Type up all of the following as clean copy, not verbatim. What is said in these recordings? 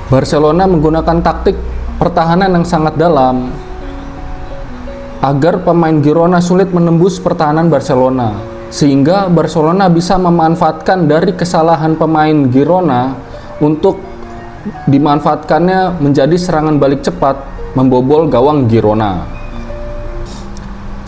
Barcelona menggunakan taktik pertahanan yang sangat dalam agar pemain Girona sulit menembus pertahanan Barcelona, sehingga Barcelona bisa memanfaatkan dari kesalahan pemain Girona untuk dimanfaatkannya menjadi serangan balik cepat membobol gawang Girona.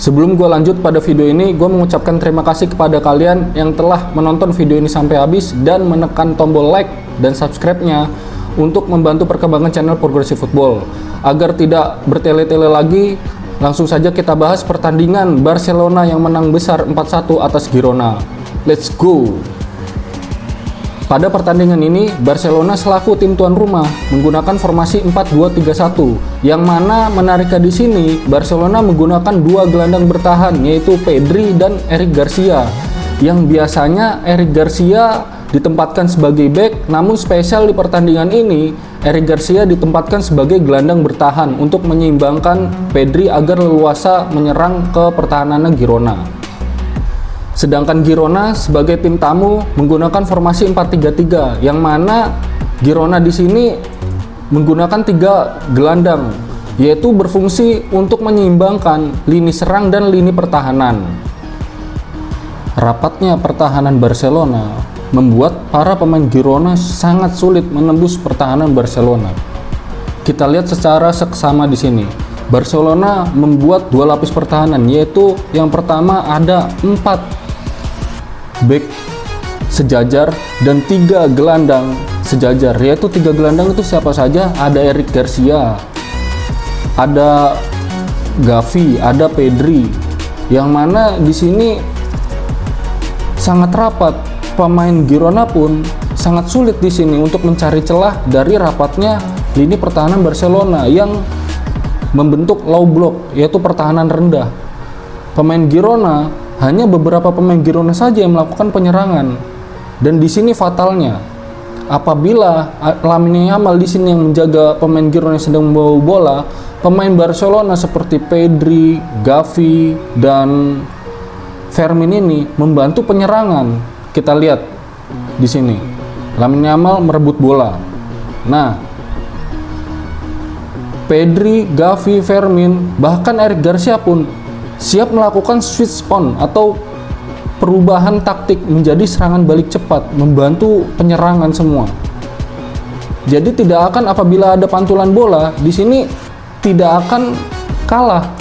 Sebelum gue lanjut pada video ini, gue mengucapkan terima kasih kepada kalian yang telah menonton video ini sampai habis dan menekan tombol like dan subscribe-nya untuk membantu perkembangan channel Progresif Football. Agar tidak bertele-tele lagi, langsung saja kita bahas pertandingan Barcelona yang menang besar 4-1 atas Girona. Let's go! Pada pertandingan ini, Barcelona selaku tim tuan rumah menggunakan formasi 4-2-3-1, yang mana menariknya di sini Barcelona menggunakan dua gelandang bertahan, yaitu Pedri dan Eric Garcia. Yang biasanya Eric Garcia ditempatkan sebagai bek, namun spesial di pertandingan ini Eric Garcia ditempatkan sebagai gelandang bertahan untuk menyeimbangkan Pedri agar leluasa menyerang ke pertahanan Girona. Sedangkan Girona sebagai tim tamu menggunakan formasi 4-3-3, yang mana Girona di sini menggunakan 3 gelandang, yaitu berfungsi untuk menyeimbangkan lini serang dan lini pertahanan. Rapatnya pertahanan Barcelona membuat para pemain Girona sangat sulit menembus pertahanan Barcelona. Kita lihat secara seksama di sini. Barcelona membuat 2 lapis pertahanan, yaitu yang pertama ada 4 back sejajar dan 3 gelandang sejajar, yaitu 3 gelandang itu siapa saja? Ada Eric Garcia, ada Gavi, ada Pedri, yang mana di sini sangat rapat. Pemain Girona pun sangat sulit di sini untuk mencari celah dari rapatnya lini pertahanan Barcelona yang membentuk low block, yaitu pertahanan rendah. Pemain Girona, hanya beberapa pemain Girona saja yang melakukan penyerangan, dan di sini fatalnya apabila Lamine Yamal di sini yang menjaga pemain Girona yang sedang membawa bola, pemain Barcelona seperti Pedri, Gavi, dan Fermin ini membantu penyerangan. Kita lihat di sini, Lamine Yamal merebut bola. Nah, Pedri, Gavi, Fermin, bahkan Eric Garcia pun siap melakukan switch on atau perubahan taktik menjadi serangan balik cepat, membantu penyerangan semua. Jadi tidak akan apabila ada pantulan bola di sini tidak akan kalah.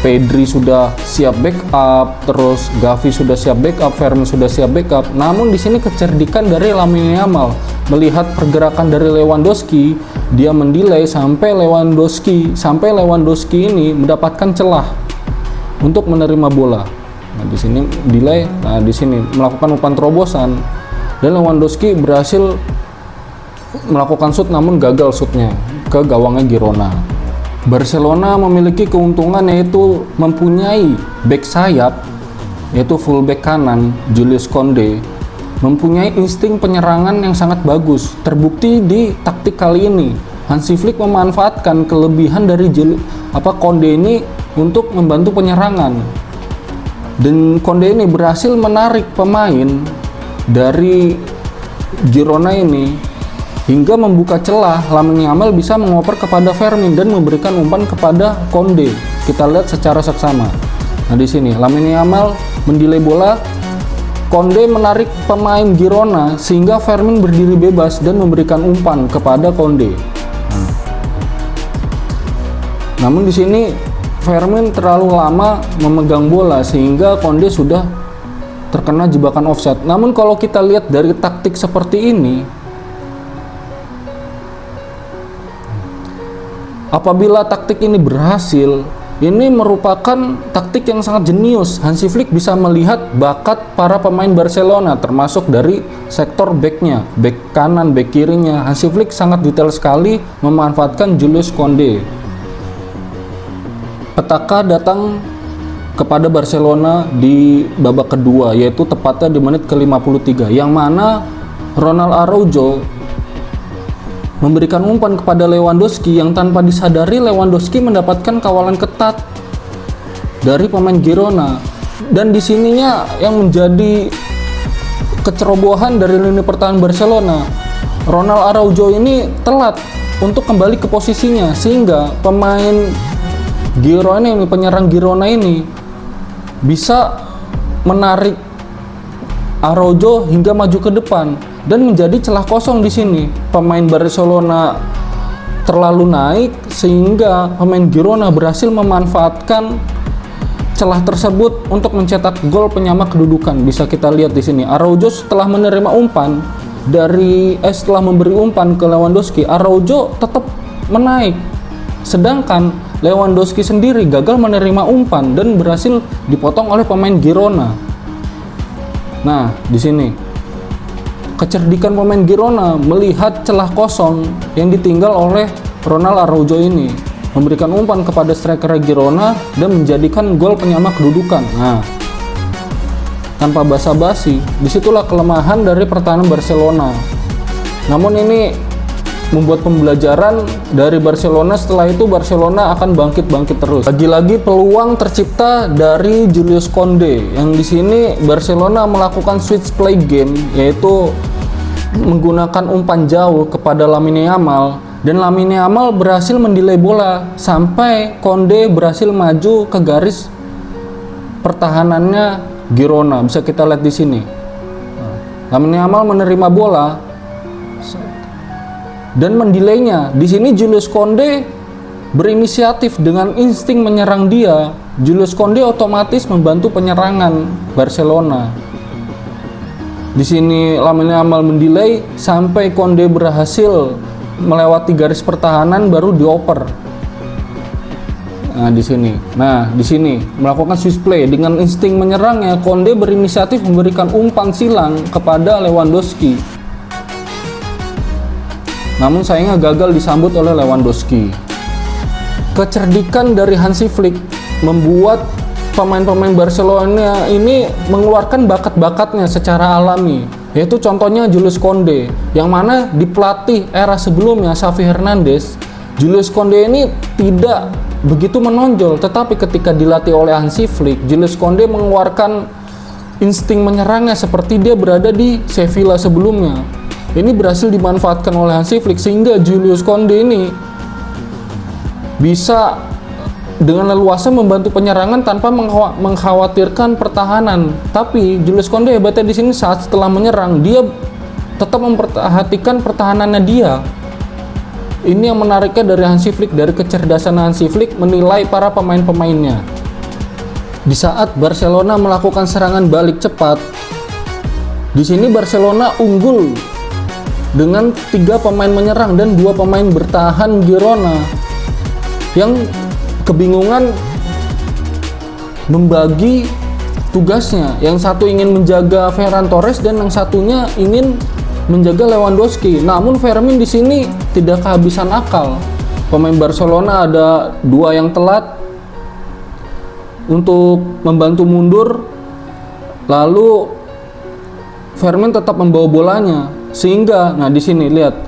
Pedri sudah siap backup, terus Gavi sudah siap backup, Fermin sudah siap backup. Namun di sini kecerdikan dari Lamine Yamal melihat pergerakan dari Lewandowski, dia mendelay sampai Lewandowski ini mendapatkan celah untuk menerima bola. Nah, di sini delay, di sini melakukan umpan terobosan dan Lewandowski berhasil melakukan shoot namun gagal shootnya ke gawangnya Girona. Barcelona memiliki keuntungan yaitu mempunyai back sayap, yaitu full back kanan Jules Koundé, mempunyai insting penyerangan yang sangat bagus. Terbukti di taktik kali ini Hansi Flick memanfaatkan kelebihan dari Koundé ini untuk membantu penyerangan, dan Koundé ini berhasil menarik pemain dari Girona ini hingga membuka celah. Lamine Yamal bisa mengoper kepada Fermin dan memberikan umpan kepada Koundé. Kita lihat secara seksama. Nah, di sini Lamine Yamal mendelay bola, Koundé menarik pemain Girona sehingga Fermin berdiri bebas dan memberikan umpan kepada Koundé. Namun di sini Fermin terlalu lama memegang bola sehingga Koundé sudah terkena jebakan offside. Namun kalau kita lihat dari taktik seperti ini, apabila taktik ini berhasil, ini merupakan taktik yang sangat jenius. Hansi Flick bisa melihat bakat para pemain Barcelona, termasuk dari sektor backnya, back kanan, back kirinya. Hansi Flick sangat detail sekali memanfaatkan Jules Koundé. Petaka datang kepada Barcelona di babak kedua, yaitu tepatnya di menit ke-53, yang mana Ronald Araujo memberikan umpan kepada Lewandowski yang tanpa disadari Lewandowski mendapatkan kawalan ketat dari pemain Girona. Dan di sininya yang menjadi kecerobohan dari lini pertahanan Barcelona, Ronald Araujo ini telat untuk kembali ke posisinya, sehingga pemain Girona ini, penyerang Girona ini bisa menarik Araujo hingga maju ke depan dan menjadi celah kosong di sini. Pemain Barcelona terlalu naik sehingga pemain Girona berhasil memanfaatkan celah tersebut untuk mencetak gol penyama kedudukan. Bisa kita lihat di sini. Araujo setelah menerima umpan setelah memberi umpan ke Lewandowski, Araujo tetap menaik. Sedangkan Lewandowski sendiri gagal menerima umpan dan berhasil dipotong oleh pemain Girona. Nah, di sini kecerdikan pemain Girona melihat celah kosong yang ditinggal oleh Ronald Araujo ini, memberikan umpan kepada striker Girona dan menjadikan gol penyama kedudukan. Nah, tanpa basa-basi, disitulah kelemahan dari pertahanan Barcelona. Namun ini membuat pembelajaran dari Barcelona. Setelah itu Barcelona akan bangkit terus. Lagi-lagi peluang tercipta dari Julius Koundé, yang di sini Barcelona melakukan switch play game, yaitu menggunakan umpan jauh kepada Lamine Yamal, dan Lamine Yamal berhasil mendelay bola sampai Koundé berhasil maju ke garis pertahanannya Girona. Bisa kita lihat di sini. Lamine Yamal menerima bola dan mendelaynya. Di sini Julius Koundé berinisiatif dengan insting menyerang dia. Julius Koundé otomatis membantu penyerangan Barcelona. Di sini Lamine Yamal mendelay sampai Koundé berhasil melewati garis pertahanan baru dioper. Nah, di sini melakukan switch play dengan insting menyerangnya. Koundé berinisiatif memberikan umpan silang kepada Lewandowski. Namun sayangnya gagal disambut oleh Lewandowski. Kecerdikan dari Hansi Flick membuat pemain-pemain Barcelona ini mengeluarkan bakat-bakatnya secara alami. Yaitu contohnya Julius Koundé, yang mana di pelatih era sebelumnya, Xavi Hernandez, Julius Koundé ini tidak begitu menonjol. Tetapi ketika dilatih oleh Hansi Flick, Julius Koundé mengeluarkan insting menyerangnya seperti dia berada di Sevilla sebelumnya. Ini berhasil dimanfaatkan oleh Hansi Flick sehingga Julius Koundé ini bisa dengan leluasa membantu penyerangan tanpa mengkhawatirkan pertahanan. Tapi Julius Koundé hebatnya di sini saat setelah menyerang dia tetap memperhatikan pertahanannya dia. Ini yang menariknya dari Hansi Flick, dari kecerdasan Hansi Flick menilai para pemain-pemainnya. Di saat Barcelona melakukan serangan balik cepat, di sini Barcelona unggul dengan 3 pemain menyerang dan 2 pemain bertahan Girona yang kebingungan membagi tugasnya. Yang satu ingin menjaga Ferran Torres dan yang satunya ingin menjaga Lewandowski. Namun Fermin di sini tidak kehabisan akal. Pemain Barcelona ada 2 yang telat untuk membantu mundur, lalu Fermin tetap membawa bolanya. Sehingga, nah di sini lihat,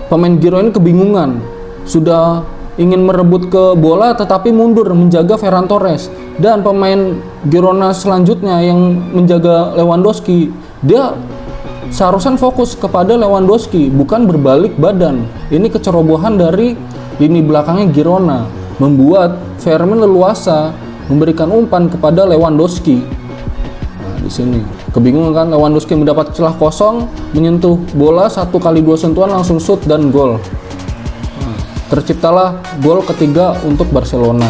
pemain Girona ini kebingungan, sudah ingin merebut ke bola tetapi mundur menjaga Ferran Torres. Dan pemain Girona selanjutnya yang menjaga Lewandowski, dia seharusnya fokus kepada Lewandowski, bukan berbalik badan. Ini kecerobohan dari lini belakangnya Girona, membuat Fermin leluasa memberikan umpan kepada Lewandowski. Nah, di sini kebingungan kan, Lewandowski mendapat celah kosong, menyentuh bola 1 kali 2 sentuhan langsung shoot dan gol. Nah, terciptalah gol ketiga untuk Barcelona.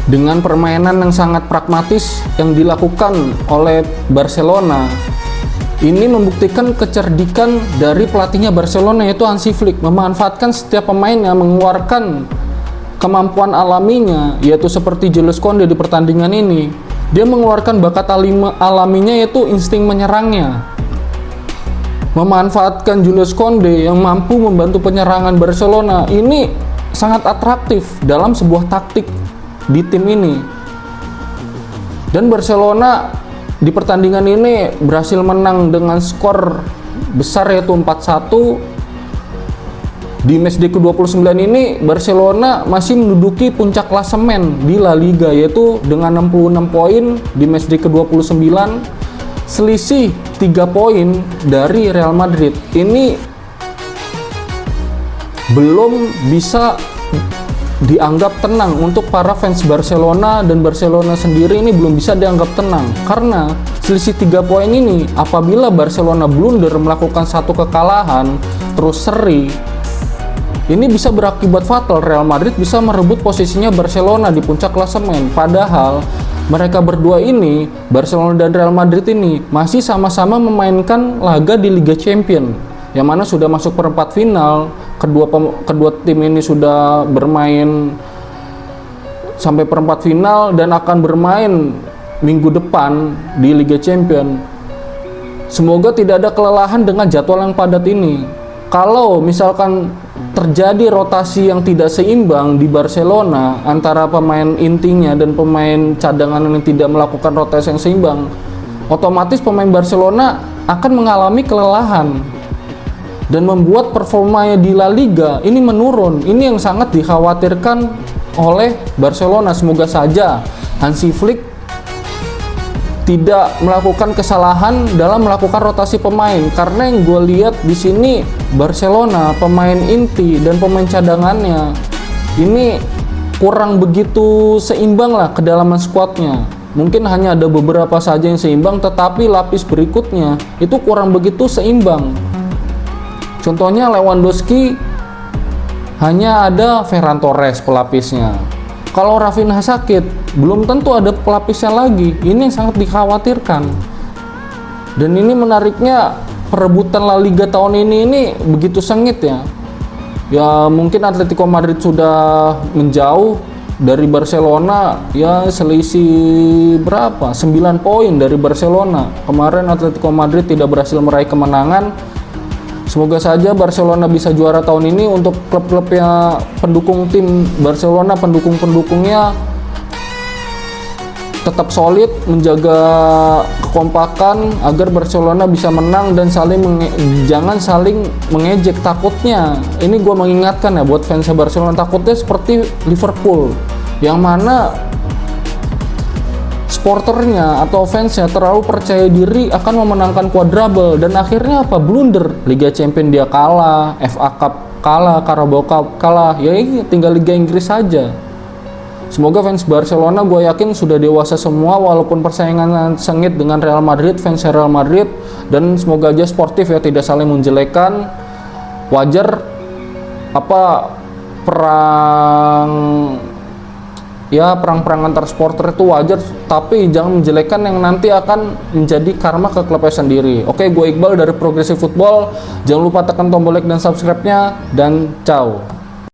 Dengan permainan yang sangat pragmatis yang dilakukan oleh Barcelona, ini membuktikan kecerdikan dari pelatihnya Barcelona, yaitu Hansi Flick, memanfaatkan setiap pemain yang mengeluarkan kemampuan alaminya, yaitu seperti Julius Koundé di pertandingan ini. Dia mengeluarkan bakat alaminya, yaitu insting menyerangnya. Memanfaatkan Julius Koundé yang mampu membantu penyerangan Barcelona. Ini sangat atraktif dalam sebuah taktik di tim ini. Dan Barcelona di pertandingan ini berhasil menang dengan skor besar, yaitu 4-1. Di matchday ke-29 ini Barcelona masih menduduki puncak klasemen di La Liga, yaitu dengan 66 poin di matchday ke-29, selisih 3 poin dari Real Madrid. Ini belum bisa dianggap tenang. Untuk para fans Barcelona dan Barcelona sendiri ini belum bisa dianggap tenang karena selisih 3 poin ini, apabila Barcelona blunder melakukan satu kekalahan terus seri, ini bisa berakibat fatal. Real Madrid bisa merebut posisinya Barcelona di puncak klasemen. Padahal mereka berdua ini, Barcelona dan Real Madrid ini, masih sama-sama memainkan laga di Liga Champions, yang mana sudah masuk perempat final. Kedua tim ini sudah bermain sampai perempat final dan akan bermain minggu depan di Liga Champions. Semoga tidak ada kelelahan dengan jadwal yang padat ini. Kalau misalkan terjadi rotasi yang tidak seimbang di Barcelona antara pemain intinya dan pemain cadangan yang tidak melakukan rotasi yang seimbang, otomatis pemain Barcelona akan mengalami kelelahan dan membuat performanya di La Liga ini menurun. Ini yang sangat dikhawatirkan oleh Barcelona. Semoga saja Hansi Flick tidak melakukan kesalahan dalam melakukan rotasi pemain, karena yang gue lihat di sini Barcelona pemain inti dan pemain cadangannya ini kurang begitu seimbang lah kedalaman skuadnya. Mungkin hanya ada beberapa saja yang seimbang, tetapi lapis berikutnya itu kurang begitu seimbang. Contohnya Lewandowski hanya ada Ferran Torres pelapisnya. Kalau Rafinha sakit, belum tentu ada pelapisnya lagi. Ini yang sangat dikhawatirkan. Dan ini menariknya, perebutan La Liga tahun ini begitu sengit ya. Ya mungkin Atletico Madrid sudah menjauh dari Barcelona, ya selisih berapa? 9 poin dari Barcelona. Kemarin Atletico Madrid tidak berhasil meraih kemenangan. Semoga saja Barcelona bisa juara tahun ini. Untuk klub-klubnya pendukung tim Barcelona, pendukung-pendukungnya tetap solid, menjaga kekompakan agar Barcelona bisa menang dan jangan saling mengejek. Takutnya, ini gue mengingatkan ya buat fans Barcelona, takutnya seperti Liverpool yang mana supporternya atau fansnya terlalu percaya diri akan memenangkan quadruple dan akhirnya apa? Blunder. Liga Champions dia kalah, FA Cup kalah, Carabao Cup kalah, ya ini tinggal Liga Inggris saja. Semoga fans Barcelona, gue yakin sudah dewasa semua walaupun persaingan sengit dengan Real Madrid, fans Real Madrid, dan semoga aja sportif ya, tidak saling menjelekan. Wajar perang antar supporter itu wajar, tapi jangan menjelekan yang nanti akan menjadi karma ke klubnya sendiri. Oke, gue Iqbal dari Progressive Football. Jangan lupa tekan tombol like dan subscribe-nya, dan ciao.